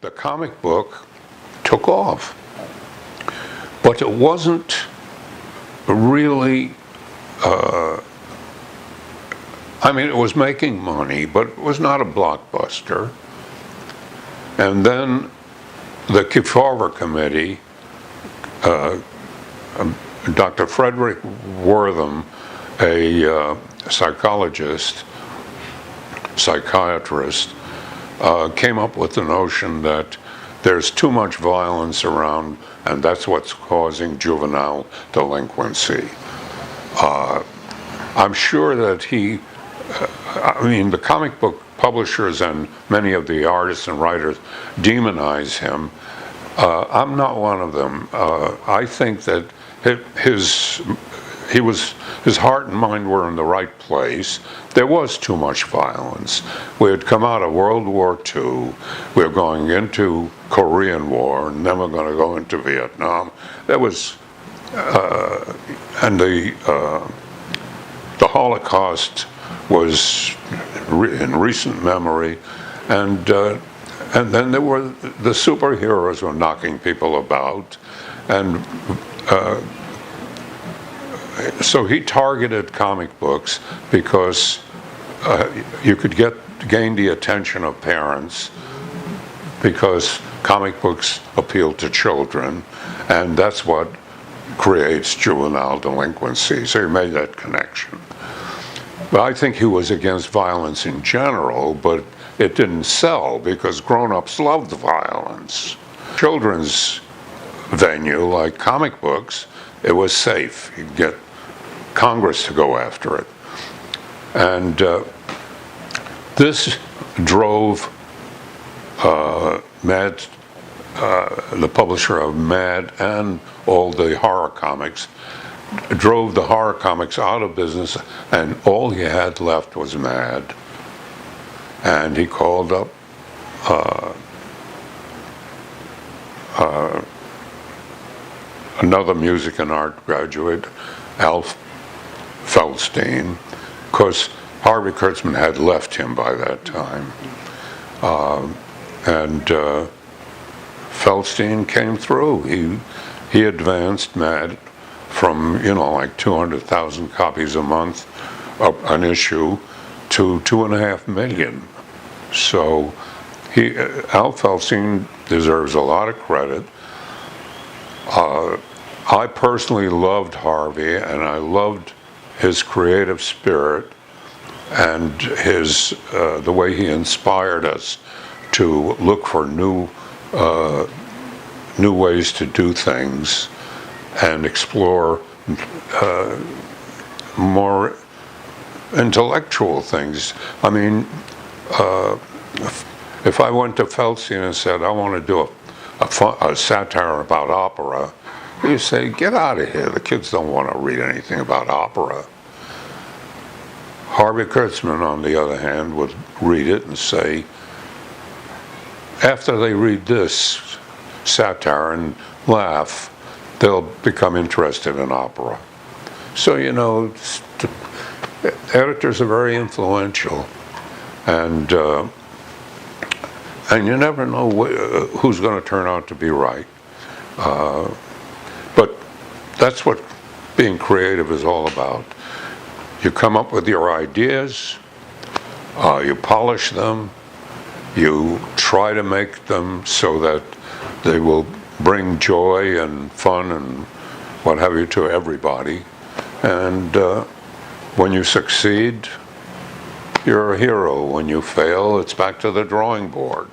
the comic book took off. But it wasn't really, it was making money, but it was not a blockbuster. And then the Kefauver Committee, Dr. Frederick Wortham, a psychiatrist, came up with the notion that there's too much violence around, and that's what's causing juvenile delinquency. I'm sure that the comic book publishers and many of the artists and writers demonize him. I'm not one of them. I think that his heart and mind were in the right place. There was too much violence. We had come out of World War II. We were going into Korean War, and then we're going to go into Vietnam. There was, and the Holocaust was in recent memory, and then there were the superheroes were knocking people about, and so he targeted comic books because you could gain the attention of parents because comic books appeal to children, and that's what creates juvenile delinquency. So he made that connection. But I think he was against violence in general, but it didn't sell because grown-ups loved violence. Children's venue, like comic books, it was safe. You'd get Congress to go after it. And this drove Mad, the publisher of Mad and all the horror comics, drove the horror comics out of business, and all he had left was Mad. And he called up another music and art graduate, Al Feldstein, because Harvey Kurtzman had left him by that time. And Feldstein came through. He advanced Mad from, like 200,000 copies a month, an issue, to 2.5 million. So Al Feldstein deserves a lot of credit. I personally loved Harvey, and I loved his creative spirit and his the way he inspired us to look for new ways to do things and explore more intellectual things. If I went to Feldstein and said, I want to do a satire about opera, you say, get out of here. The kids don't want to read anything about opera. Harvey Kurtzman, on the other hand, would read it and say, after they read this satire and laugh, they'll become interested in opera. So, editors are very influential, and you never know who's going to turn out to be right. But that's what being creative is all about. You come up with your ideas, you polish them, you try to make them so that they will bring joy and fun and what have you to everybody. And when you succeed, you're a hero. When you fail, it's back to the drawing board.